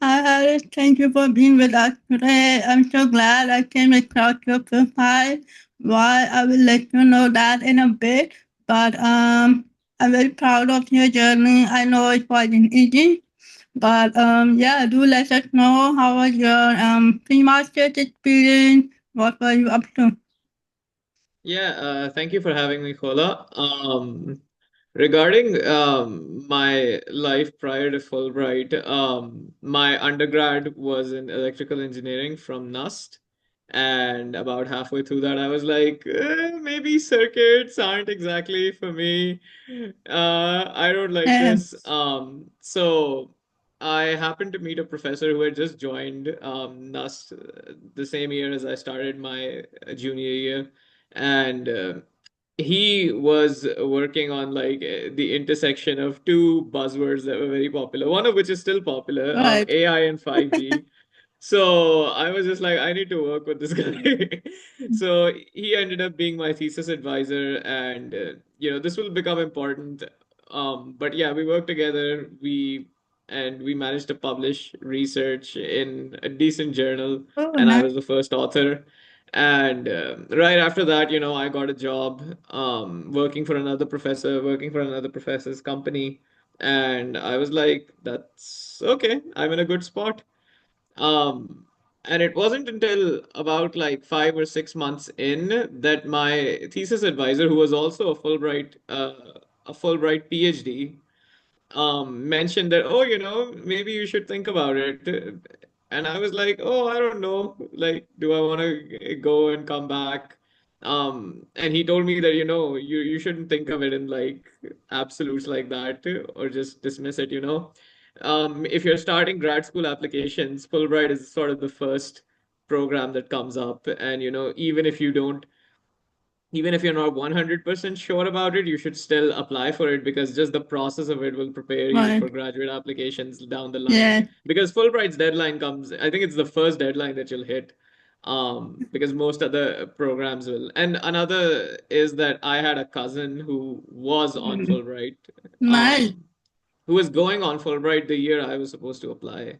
Hi, Alice. Thank you for being with us today. I'm so glad I came across your profile. Why, I will let you know that in a bit. But I'm very proud of your journey. I know it wasn't easy, but yeah, do let us know how was your pre-master's experience. What were you up to? Yeah, thank you for having me, Kola. Regarding my life prior to Fulbright, my undergrad was in electrical engineering from NUST, and about halfway through that, I was like, maybe circuits aren't exactly for me. I don't like Yeah, this. So I happened to meet a professor who had just joined NUST the same year as I started my junior year, and he was working on like the intersection of two buzzwords that were very popular, one of which is still popular, right. AI and 5G. So I was just like, I need to work with this guy. So he ended up being my thesis advisor, and this will become important. But yeah, we worked together. We managed to publish research in a decent journal, Oh, and I nice. was the first author. And right after that, I got a job working for another professor's company. And I was like, that's okay. I'm in a good spot. Um, and it wasn't until about like 5 or 6 months in that my thesis advisor, who was also a Fulbright PhD, mentioned that, oh, maybe you should think about it. And I was like, oh, I don't know. Like, do I want to go and come back? And he told me that, you shouldn't think of it in like absolutes like that, or just dismiss it. If you're starting grad school applications, Fulbright is sort of the first program that comes up. And, even if you're not 100% sure about it, you should still apply for it, because just the process of it will prepare you Right. for graduate applications down the line. Yeah. Because Fulbright's deadline comes, I think it's the first deadline that you'll hit, because most other programs will. And another is that I had a cousin who was on Mm. Fulbright, Nice. um, who was going on Fulbright the year I was supposed to apply.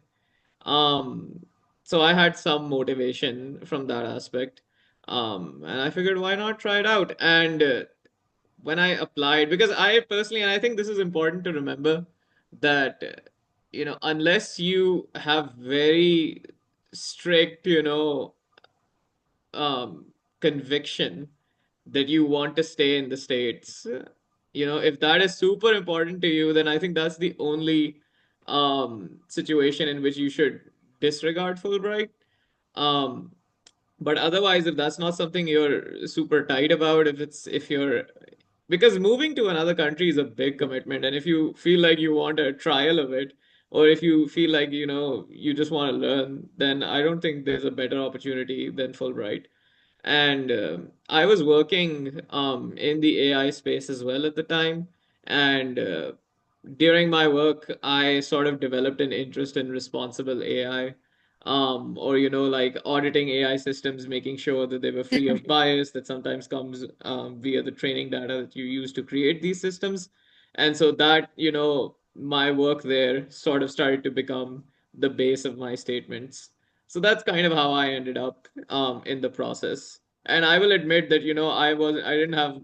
Um, so I had some motivation from that aspect. And I figured, why not try it out? And when I applied, because I personally, and I think this is important to remember, that, unless you have very strict, um, conviction that you want to stay in the States, if that is super important to you, then I think that's the only situation in which you should disregard Fulbright. Um, but otherwise, if that's not something you're super tight about, if you're because moving to another country is a big commitment, and if you feel like you want a trial of it, or if you feel like you just want to learn, then I don't think there's a better opportunity than Fulbright. And I was working in the AI space as well at the time. And during my work, I sort of developed an interest in responsible AI, or, like auditing AI systems, making sure that they were free Yeah. of bias that sometimes comes via the training data that you use to create these systems. And so that, my work there sort of started to become the base of my statements. So that's kind of how I ended up in the process. And I will admit that, I didn't have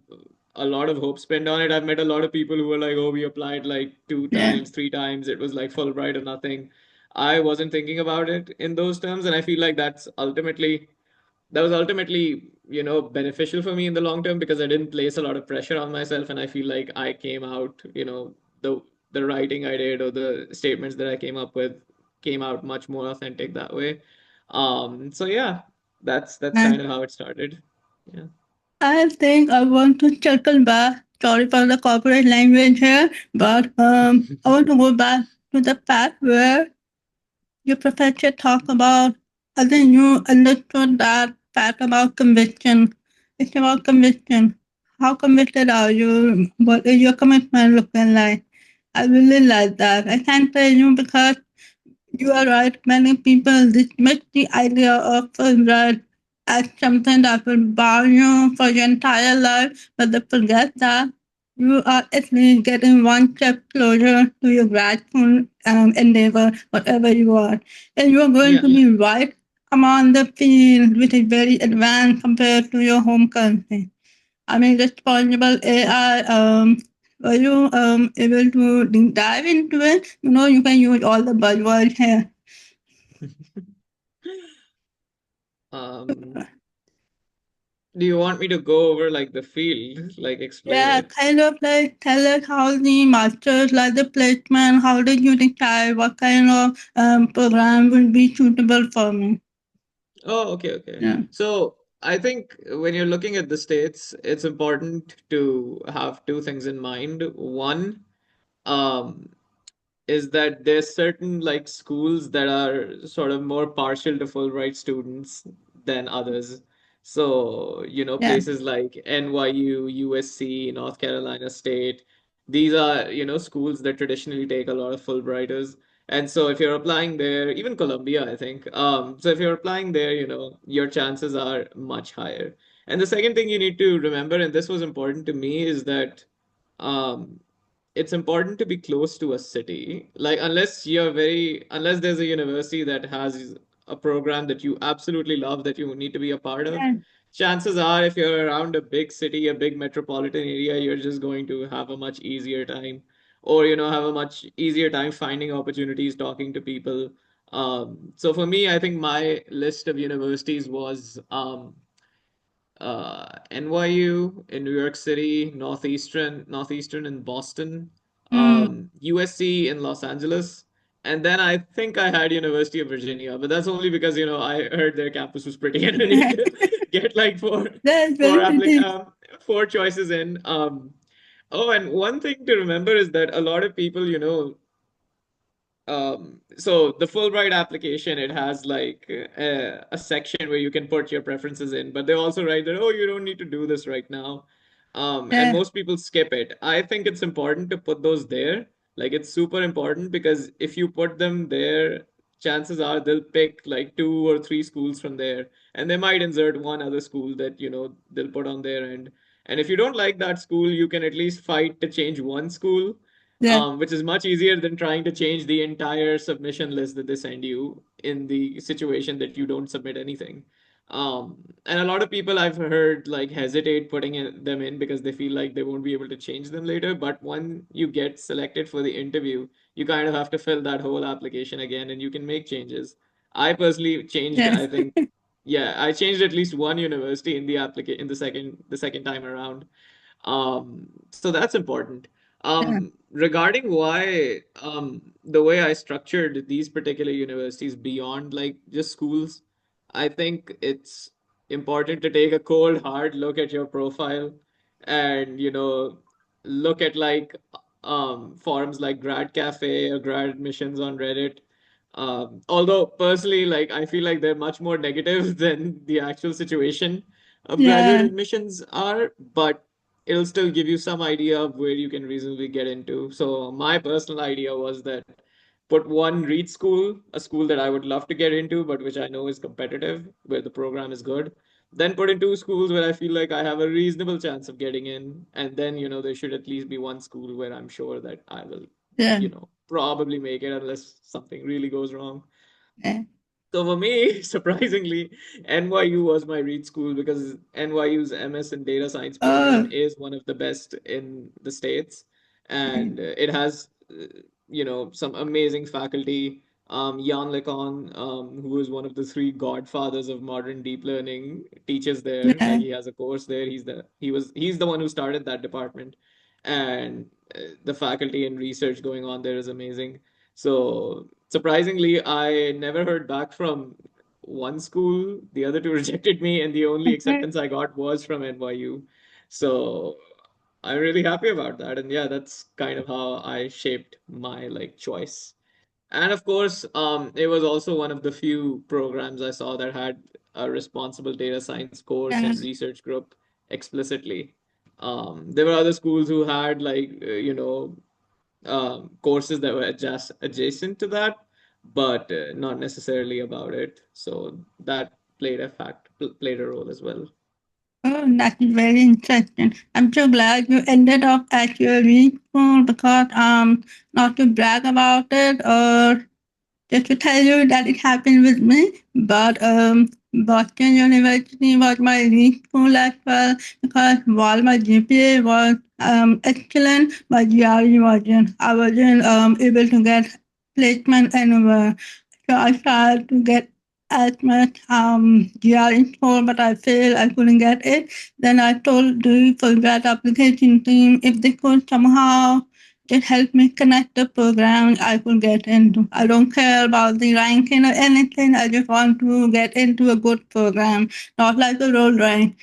a lot of hope spent on it. I've met a lot of people who were like, oh, we applied like two Yeah. times, three times. It was like Fulbright or nothing. I wasn't thinking about it in those terms. And I feel like that was ultimately, beneficial for me in the long term, because I didn't place a lot of pressure on myself. And I feel like I came out, the writing I did, or the statements that I came up with, came out much more authentic that way. So yeah, that's Nice. kind of how it started. Yeah. I think I want to circle back. Sorry for the corporate language here, but I want to go back to the part where your professor talked about. I think you understood that part about conviction. It's about conviction. How committed are you? What is your commitment looking like? I really like that. I can't tell you because you are right. Many people dismiss the idea of Fulbright as something that will bar you for your entire life, but they forget that. You are at least getting one step closer to your grad school endeavor, whatever you want. And you're going Yeah. to be right among the field, which is very advanced compared to your home country. I mean, responsible AI, were you able to deep dive into it? You know, you can use all the buzzwords here. Um, do you want me to go over like the field, like explain Yeah, it? kind of like tell us how the masters, like the placement, how did you decide what kind of program will be suitable for me? Oh, okay, okay. Yeah, So I think when you're looking at the states, it's important to have two things in mind. One, um, is that there's certain like schools that are sort of more partial to Fulbright students than others. So, yeah, places like NYU, USC, North Carolina State, these are, schools that traditionally take a lot of Fulbrighters. And so if you're applying there, even Columbia, I think, so if you're applying there, your chances are much higher. And the second thing you need to remember, and this was important to me, is that um, it's important to be close to a city. Like unless there's a university that has a program that you absolutely love that you need to be a part of, yeah, chances are if you're around a big city, a big metropolitan area, you're just going to have a much easier time, or have a much easier time finding opportunities, talking to people. So for me, I think my list of universities was NYU in New York City, Northeastern in Boston, mm, USC in Los Angeles, and then I think I had University of Virginia, but that's only because I heard their campus was pretty and I needed yeah. to get like That's four very applic pretty. four choices in. Oh, and one thing to remember is that a lot of people, so the Fulbright application, it has like a section where you can put your preferences in, but they also write that, oh, you don't need to do this right now. And Yeah, most people skip it. I think it's important to put those there. Like it's super important because if you put them there, chances are they'll pick like two or three schools from there, and they might insert one other school that, they'll put on there. And if you don't like that school, you can at least fight to change one school, yeah, which is much easier than trying to change the entire submission list that they send you in the situation that you don't submit anything. And a lot of people I've heard like hesitate putting them in because they feel like they won't be able to change them later. But when you get selected for the interview, you kind of have to fill that whole application again and you can make changes. I personally changed, yeah, I think, yeah, I changed at least one university in the application in the second time around. So that's important. yeah, Regarding why the way I structured these particular universities beyond like just schools, I think it's important to take a cold, hard look at your profile and look at like forums like Grad Cafe or Grad Admissions on Reddit. Although personally, like I feel like they're much more negative than the actual situation of graduate yeah, admissions are, but it'll still give you some idea of where you can reasonably get into. So my personal idea was that put one read school, a school that I would love to get into, but which I know is competitive, where the program is good. Then put in two schools where I feel like I have a reasonable chance of getting in, and then there should at least be one school where I'm sure that I will, yeah, probably make it unless something really goes wrong. yeah. So for me, surprisingly, NYU was my read school because NYU's MS in data science program Oh, is one of the best in the States. yeah, And it has, some amazing faculty. Jan LeCun, who is one of the three godfathers of modern deep learning, teaches there. Like yeah, he has a course there. He's the one who started that department. And the faculty and research going on there is amazing. So surprisingly, I never heard back from one school. The other two rejected me, and the only okay, acceptance I got was from NYU. So I'm really happy about that. And yeah, that's kind of how I shaped my like choice. And of course, it was also one of the few programs I saw that had a responsible data science course yeah, and research group explicitly. There were other schools who had like courses that were just adjacent to that, but not necessarily about it. So that played a role as well. Oh, that's very interesting. I'm so glad you ended up at your reading school because not to brag about it or just to tell you that it happened with me, but Boston University was my reading school as well because while my GPA was excellent, my GRE wasn't. I wasn't able to get placement anywhere. So I tried to get as much GRE score, but I failed. I couldn't get it. Then I told the Fulbright application team if they could somehow just help me connect the program I could get into. I don't care about the ranking or anything. I just want to get into a good program, not like a roll rank.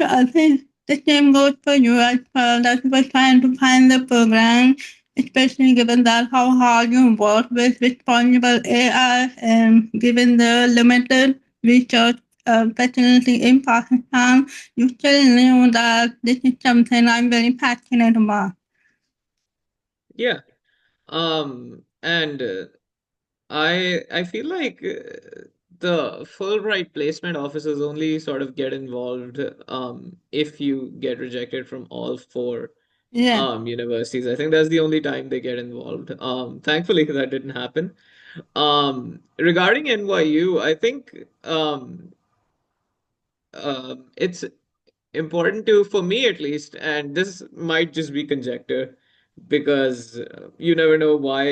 So I think the same goes for you as well, that you were trying to find the program, especially given that how hard you work with responsible AI and given the limited research facility in Pakistan, you still knew that this is something I'm very passionate about. Yeah. And I feel like the Fulbright placement officers only sort of get involved if you get rejected from all four Yeah, universities. I think that's the only time they get involved. Thankfully that didn't happen. Regarding NYU, I think it's important to, for me at least, and this might just be conjecture, because you never know why,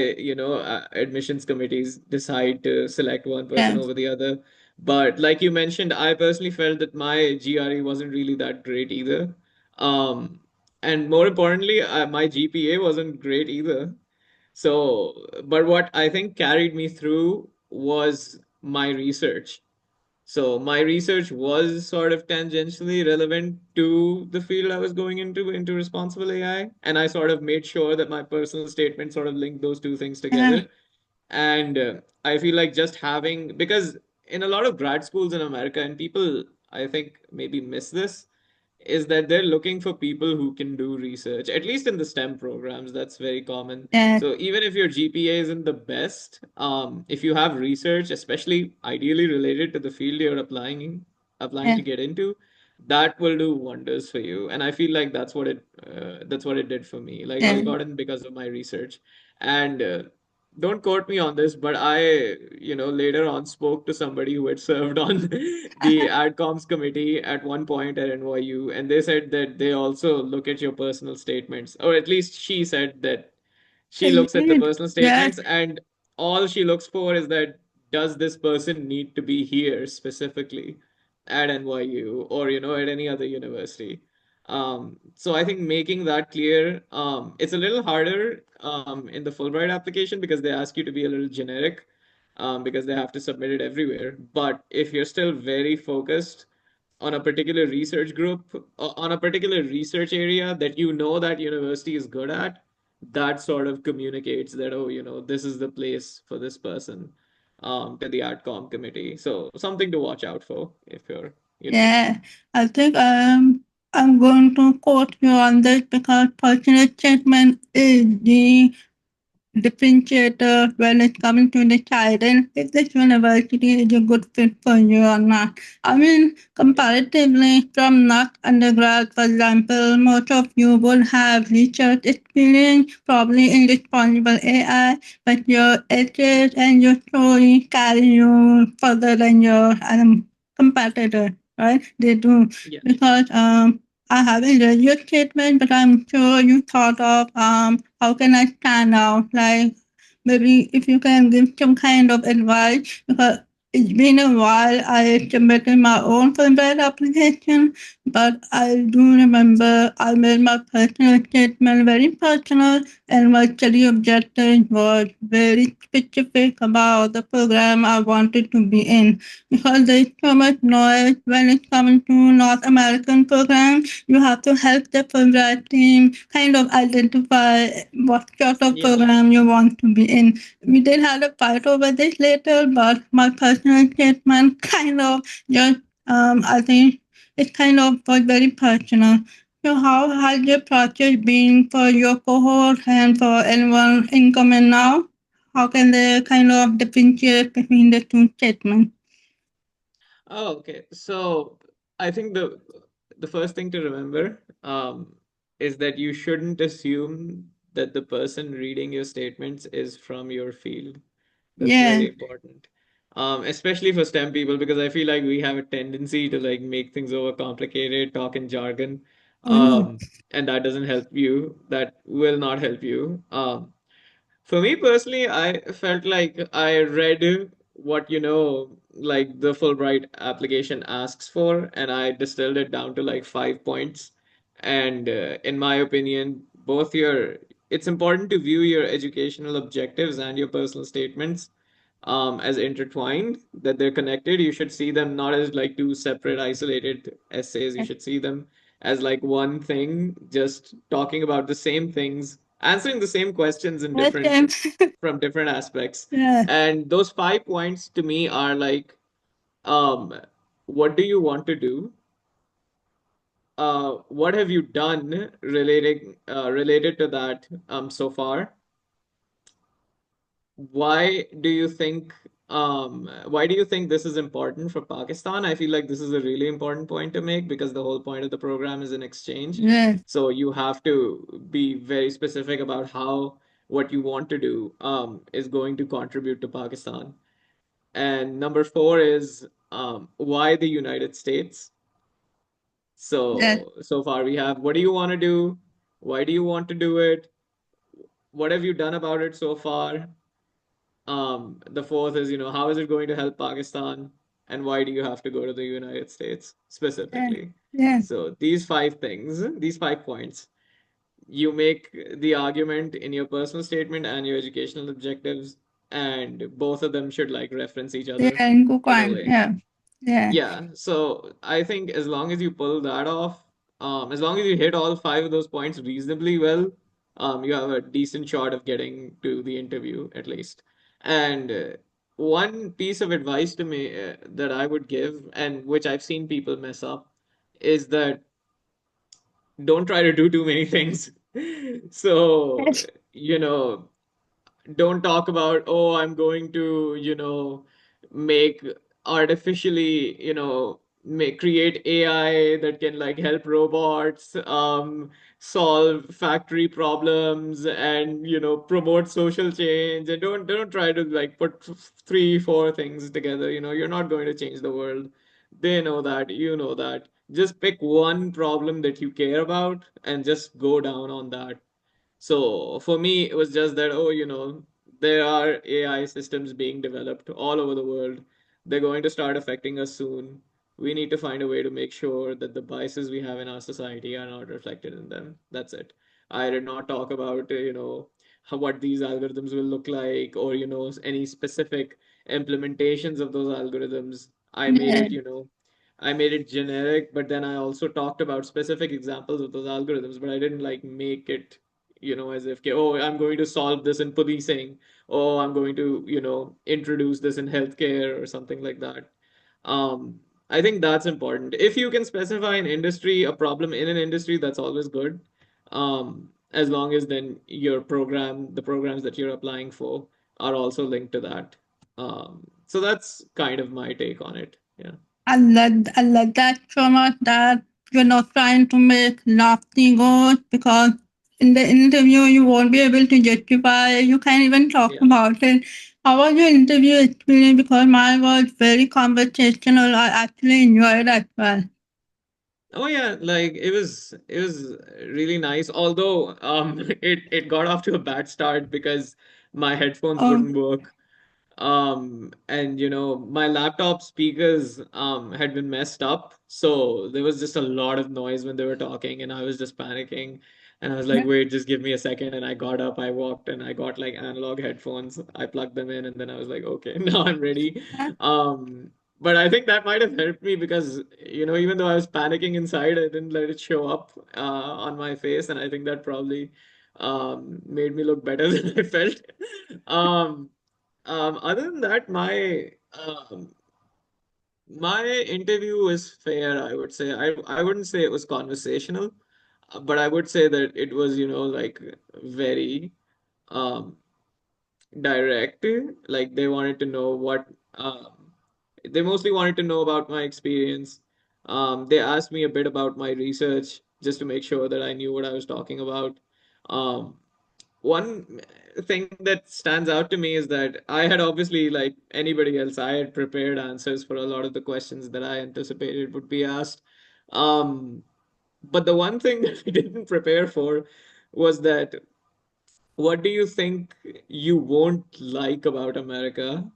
admissions committees decide to select one person yeah, over the other. But like you mentioned, I personally felt that my GRE wasn't really that great either. Um, and more importantly, my GPA wasn't great either. So, but what I think carried me through was my research. So my research was sort of tangentially relevant to the field I was going into responsible AI, and I sort of made sure that my personal statement sort of linked those two things yeah, together. And I feel like just having, because in a lot of grad schools in America, and people I think maybe miss this, is that they're looking for people who can do research, at least in the STEM programs. That's very common. yeah, So even if your GPA isn't the best, if you have research, especially ideally related to the field you're applying yeah, to get into, that will do wonders for you. And I feel like that's what it did for me. Like I yeah. got in because of my research. And don't quote me on this, but I, later on spoke to somebody who had served on the AdComs committee at one point at NYU, and they said that they also look at your personal statements, or at least she said that she looks at the Indeed. personal Yes, statements, and all she looks for is that, does this person need to be here specifically at NYU, or at any other university? So I think making that clear, it's a little harder in the Fulbright application because they ask you to be a little generic, because they have to submit it everywhere. But if you're still very focused on a particular research group, on a particular research area that that university is good at, that sort of communicates that, oh, this is the place for this person, to the AdCom committee. So something to watch out for if you're. yeah. I think I'm going to quote you on this because personal statement is the differentiator when it's coming to deciding if this university is a good fit for you or not. I mean, Yeah. comparatively from not undergrad, for example, most of you will have research experience, probably in responsible AI, but your essays and your story carry you further than your competitor, right? They do. Yeah. Because I haven't read your statement, but I'm sure you thought of how can I stand out? Like maybe if you can give some kind of advice, because it's been a while I submitted my own Fulbright application, but I do remember I made my personal statement very personal, and my study objective was very specific about the program I wanted to be in, because there's so much noise when it comes to North American programs. You have to help the Fulbright team kind of identify what sort of Yeah. program you want to be in. We did have a fight over this later, but my personal statement kind of just, I think it kind of was very personal. So how has the process been for your cohort and for anyone incoming now? How can they kind of differentiate between the two statements? Oh, okay. So I think the first thing to remember is that you shouldn't assume that the person reading your statements is from your field. That's Yeah. really important. Especially for STEM people, because I feel like we have a tendency to like make things overcomplicated, talk in jargon, Oh no. and that doesn't help you. That will not help you. For me personally, I felt like I read what, like the Fulbright application asks for, and I distilled it down to like 5 points. And in my opinion, it's important to view your educational objectives and your personal statements as intertwined, that they're connected. You should see them not as like two separate, isolated essays. You should see them as like one thing, just talking about the same things, answering the same questions in Yes, different James. from different aspects. Yeah. And those 5 points to me are like, um, what do you want to do? What have you done related to that so far? Why do you think why do you think this is important for Pakistan? I feel like this is a really important point to make because the whole point of the program is an exchange. Yeah. So you have to be very specific about how what you want to do is going to contribute to Pakistan. And number four is why the United States? Yes. So far we have what do you want to do? Why do you want to do it? What have you done about it so far? The fourth is, how is it going to help Pakistan? And why do you have to go to the United States Yeah. specifically? Yeah. So these 5 things, these 5 points, you make the argument in your personal statement and your educational objectives, and both of them should like reference each Yeah. other And good in a one. way. Yeah. Yeah. Yeah, so I think as long as you pull that off, as long as you hit all five of those points reasonably well, you have a decent shot of getting to the interview at least. And one piece of advice to me that I would give, and which I've seen people mess up, is that don't try to do too many things. So, Yes. you know, don't talk about, oh, I'm going to, make artificially, make create AI that can like help robots solve factory problems and promote social change. And don't try to like put three, four things together. You're not going to change the world. They know that, you know that. Just pick one problem that you care about and just go down on that. So for me, it was just that, oh, there are AI systems being developed all over the world. They're going to start affecting us soon. We need to find a way to make sure that the biases we have in our society are not reflected in them. That's it. I did not talk about, what these algorithms will look like or, any specific implementations of those algorithms. Yeah. I made it generic, but then I also talked about specific examples of those algorithms, but I didn't like make it as if, okay, oh, I'm going to solve this in policing, oh, I'm going to, introduce this in healthcare or something like that. Um, I think that's important. If you can specify an industry, a problem in an industry, that's always good. As long as then the programs that you're applying for are also linked to that. So that's kind of my take on it. Yeah. I love that so much that you're not trying to make lofty goals because in the interview you won't be able to justify. You can't even talk Yeah. about it. How was your interview experience? Because mine was very conversational. I actually enjoyed it as well. Oh yeah, like it was really nice. Although it got off to a bad start because my headphones Oh, wouldn't work. And my laptop speakers had been messed up, so there was just a lot of noise when they were talking, and I was just panicking. And I was like, yeah, wait, just give me a second. And I got up, I walked, and I got like analog headphones. I plugged them in, and then I was like, okay, now I'm ready. Um, but I think that might have helped me because, even though I was panicking inside, I didn't let it show up on my face, and I think that probably made me look better than I felt. Um, Other than that, my interview is fair, I would say. I wouldn't say it was conversational, but I would say that it was, like very um direct. Like they wanted to know what they mostly wanted to know about my experience. They asked me a bit about my research just to make sure that I knew what I was talking about. Um, one thing that stands out to me is that I had obviously, like anybody else, I had prepared answers for a lot of the questions that I anticipated would be asked. Um, but the one thing that I didn't prepare for was that what do you think you won't like about America?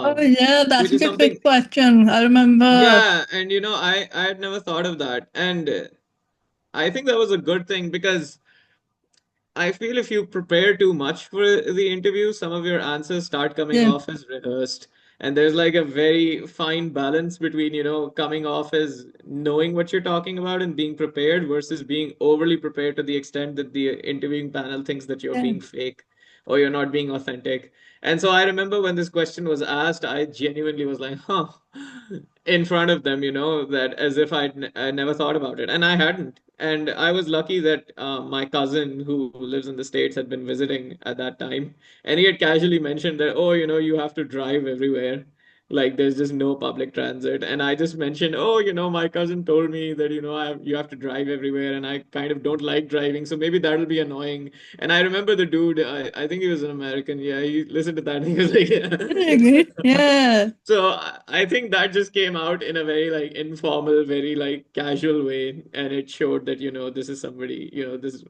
Oh Um, yeah, that's which a is something, good question. I remember. yeah, and I had never thought of that, and I think that was a good thing because I feel if you prepare too much for the interview, some of your answers start coming Yeah, off as rehearsed. And there's like a very fine balance between, coming off as knowing what you're talking about and being prepared versus being overly prepared to the extent that the interviewing panel thinks that you're yeah, being fake or you're not being authentic. And so I remember when this question was asked, I genuinely was like, huh, in front of them, that as if I never thought about it. And I hadn't. And I was lucky that my cousin who lives in the States had been visiting at that time. And he had casually mentioned that, oh, you have to drive everywhere. Like there's just no public transit. And I just mentioned, oh, my cousin told me that, you have to drive everywhere. And I kind of don't like driving. So maybe that'll be annoying. And I remember the dude, I think he was an American. Yeah, he listened to that and he was really good. like, Yeah, so I think that just came out in a very like informal, very like casual way, and it showed that this is somebody, this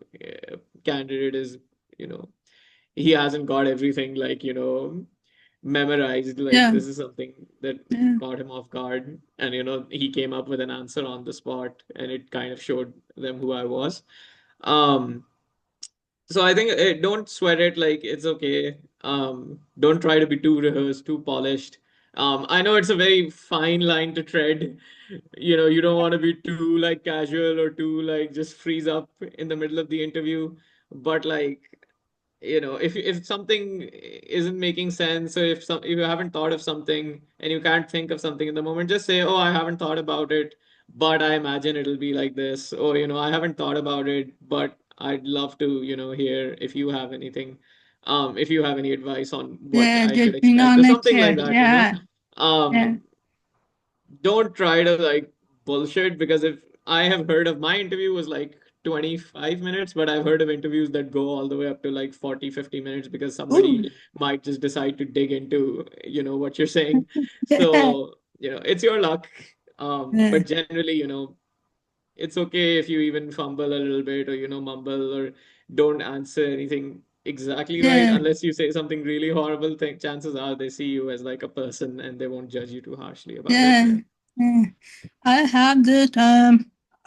candidate is, you know he hasn't got everything like memorized. Like yeah, this is something that yeah, caught him off guard, and he came up with an answer on the spot, and it kind of showed them who I was. Um, so I think don't sweat it. Like it's okay. Don't try to be too rehearsed, too polished. I know it's a very fine line to tread. You don't want to be too like casual or too like just freeze up in the middle of the interview. But like if something isn't making sense, or if you haven't thought of something and you can't think of something in the moment, just say, oh, I haven't thought about it, but I imagine it'll be like this. Or I haven't thought about it, but I'd love to hear if you have anything, if you have any advice on what yeah. I should Just being expect or honest something like here. that. Yeah, yeah. um don't try to like bullshit, because if I have heard of, my interview was like 25 minutes, but I've heard of interviews that go all the way up to like 40-50 minutes because somebody Ooh, might just decide to dig into what you're saying. yeah, So it's your luck. yeah, But generally, it's okay if you even fumble a little bit, or mumble, or don't answer anything exactly right, yeah, unless you say something really horrible. Chances are they see you as like a person and they won't judge you too harshly about it. yeah, yeah. I have this.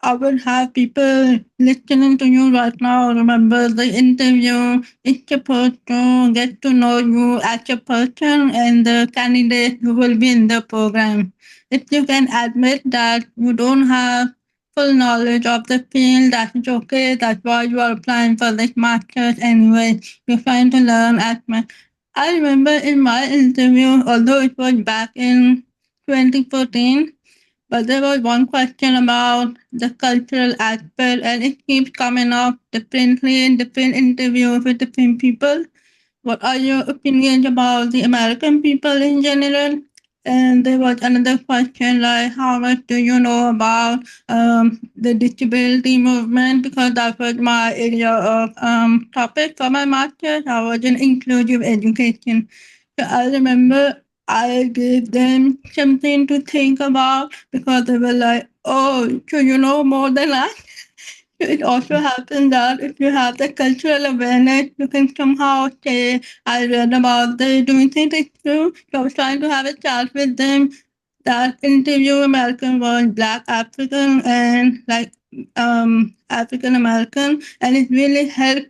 I will have people listening to you right now. Remember, the interview is supposed to get to know you as a person and the candidate who will be in the program. If you can admit that you don't have full knowledge of the field, that is okay. That's why you are applying for this master's anyway. You're trying to learn as much. I remember in my interview, although it was back in 2014, but there was one question about the cultural aspect, and it keeps coming up differently in different interviews with different people. What are your opinions about the American people in general? And there was another question like, how much do you know about the disability movement? Because that was my area of topic for my master's. I was in inclusive education. So I remember I gave them something to think about because they were like, oh, so you know more than I. It also happens that if you have the cultural awareness, you can somehow say, I read about this. Do you think it's true? So I was trying to have a chat with them. That interview American was Black African and like African American, and it really helped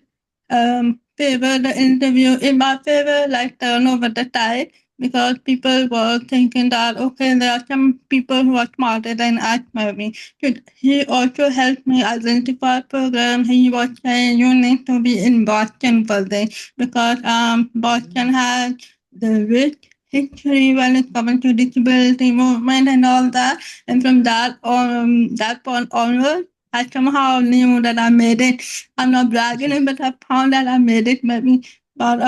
favor the interview in my favor, like turn over the tide, because people were thinking that okay, there are some people who are smarter than us, maybe. He also helped me identify program. He was saying you need to be in Boston for this because Boston has the rich history when it comes to disability movement and all that. And from that point onward, I somehow knew that I made it. I'm not bragging, but I found that I made it maybe. But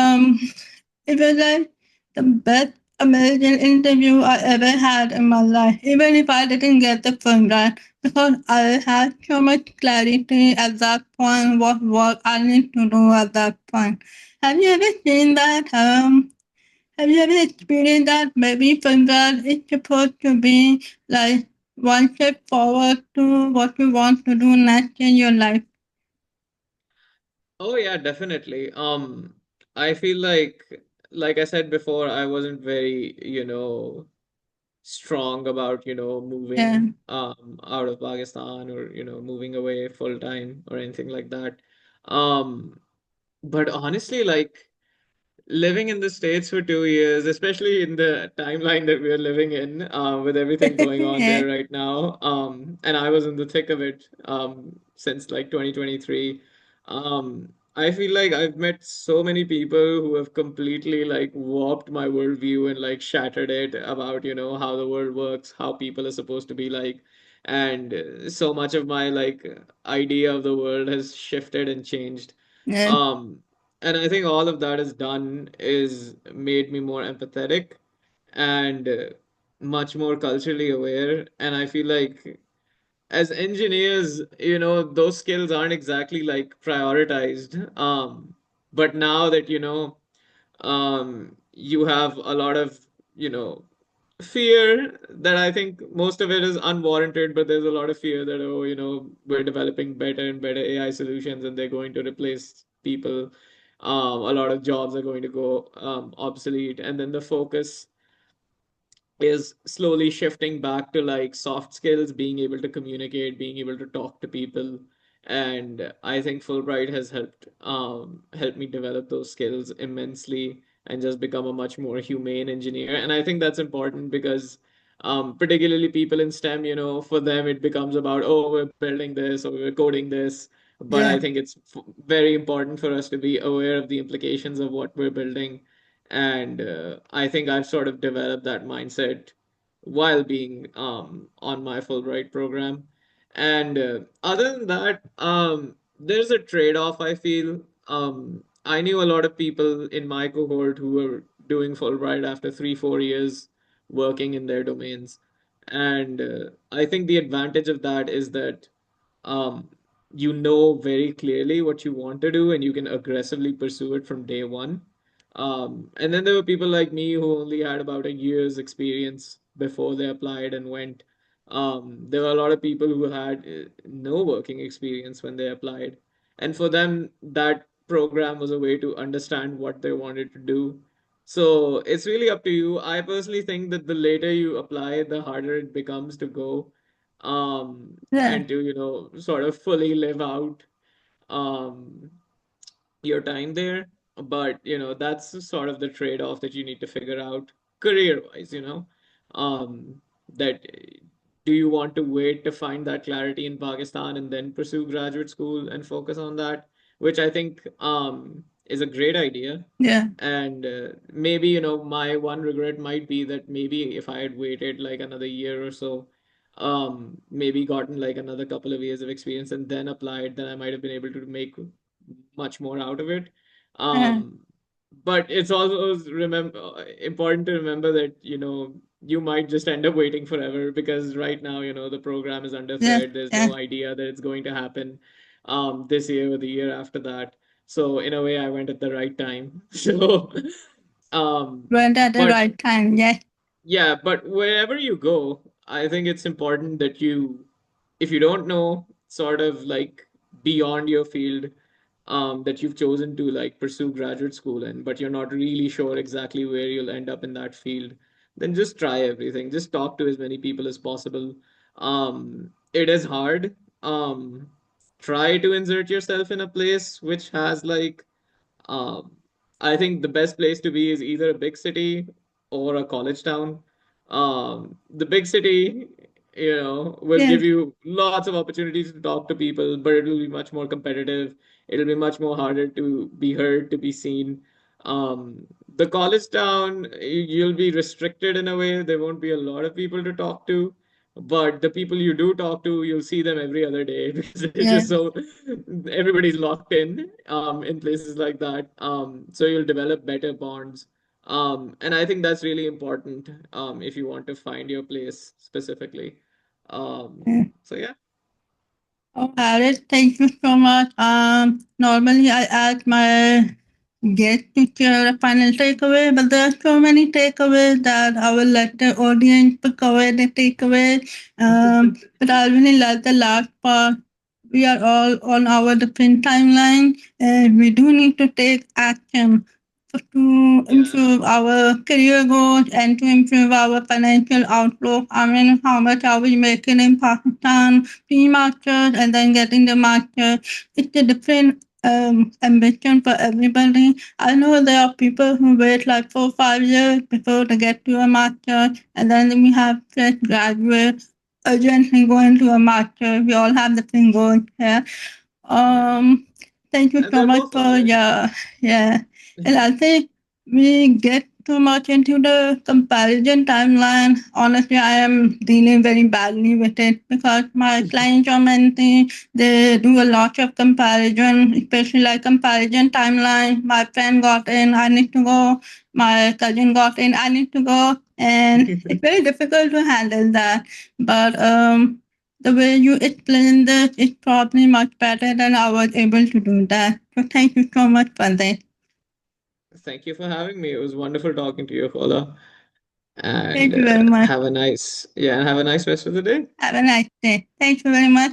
it was like the best amazing interview I ever had in my life, even if I didn't get the Fulbright, because I had so much clarity at that point what work I need to do at that point. Have you ever seen that? Have you ever experienced that maybe Fulbright is supposed to be like one step forward to what you want to do next in your life? Oh yeah, definitely. I feel like I said before, I wasn't very, strong about, Yeah, moving out of Pakistan or, moving away full time or anything like that. Um, but honestly, like living in the States for 2 years, especially in the timeline that we're living in, with everything going on yeah, there right now, and I was in the thick of it, since like 2023. I feel like I've met so many people who have completely like warped my worldview and like shattered it about, how the world works, how people are supposed to be like, and so much of my like idea of the world has shifted and changed. yeah, Um, and I think all of that has done is made me more empathetic and much more culturally aware. And I feel like as engineers, those skills aren't exactly like prioritized. But now that, you have a lot of, fear that I think most of it is unwarranted, but there's a lot of fear that, oh, we're developing better and better AI solutions and they're going to replace people. A lot of jobs are going to go obsolete. And then the focus is slowly shifting back to like soft skills, being able to communicate, being able to talk to people. And I think Fulbright has helped me develop those skills immensely and just become a much more humane engineer. And I think that's important because particularly people in STEM, for them it becomes about, oh, we're building this or we're coding this. But I yeah, think it's very important for us to be aware of the implications of what we're building, and I think I've sort of developed that mindset while being on my Fulbright program. And other than that, there's a trade-off, I feel. I knew a lot of people in my cohort who were doing Fulbright after 3, 4 years working in their domains. And I think the advantage of that is that um, you know very clearly what you want to do and you can aggressively pursue it from day one. And then there were people like me who only had about a year's experience before they applied and went. There were a lot of people who had no working experience when they applied. And for them, that program was a way to understand what they wanted to do. So it's really up to you. I personally think that the later you apply, the harder it becomes to go, yeah, and to, sort of fully live out um, your time there. But, that's sort of the trade-off that you need to figure out career-wise, that do you want to wait to find that clarity in Pakistan and then pursue graduate school and focus on that, which I think is a great idea. yeah, And maybe, my one regret might be that maybe if I had waited like another year or so, maybe gotten like another couple of years of experience and then applied, then I might have been able to make much more out of it. yeah, Um, but it's also remember important to remember that you might just end up waiting forever because right now the program is under yeah, threat. There's yeah. no idea that it's going to happen this year or the year after that. So in a way, I went at the right time. So, Went at the but right time, yes, yeah, but wherever you go, I think it's important that you, if you don't know, sort of like beyond your field, that you've chosen to like pursue graduate school in, but you're not really sure exactly where you'll end up in that field, then just try everything. Just talk to as many people as possible. It is hard. Try to insert yourself in a place which has like um, I think the best place to be is either a big city or a college town. The big city, will give yes, you lots of opportunities to talk to people, but it will be much more competitive. It'll be much more harder to be heard, to be seen. The college town, you'll be restricted in a way. There won't be a lot of people to talk to, but the people you do talk to, you'll see them every other day because it's just yes, so everybody's locked in places like that. So you'll develop better bonds. And I think that's really important if you want to find your place specifically. So yeah. Oh, Alice, thank you so much. Normally I ask my guests to share a final takeaway, but there are so many takeaways that I will let the audience pick away the takeaways. But I really like the last part. We are all on our different timeline, and we do need to take action to Yeah. improve our career goals and to improve our financial outlook. I mean, how much are we making in Pakistan, pre-masters, and then getting the master? It's a different ambition for everybody. I know there are people who wait like 4 5 years before they get to a master, and then we have fresh graduates urgently going to a master. We all have different goals here. Yeah. Um, Thank you And so they're much both for valid. your yeah. And I think we get too much into the comparison timeline. Honestly, I am dealing very badly with it because my clients are mentee. They do a lot of comparison, especially like comparison timeline. My friend got in, I need to go. My cousin got in, I need to go. And it's very difficult to handle that. But the way you explained this is probably much better than I was able to do that. So thank you so much for this. Thank you for having me. It was wonderful talking to you, Paula. And Thank you very much. have a nice, yeah, and have a nice rest of the day. Have a nice day. Thank you very much.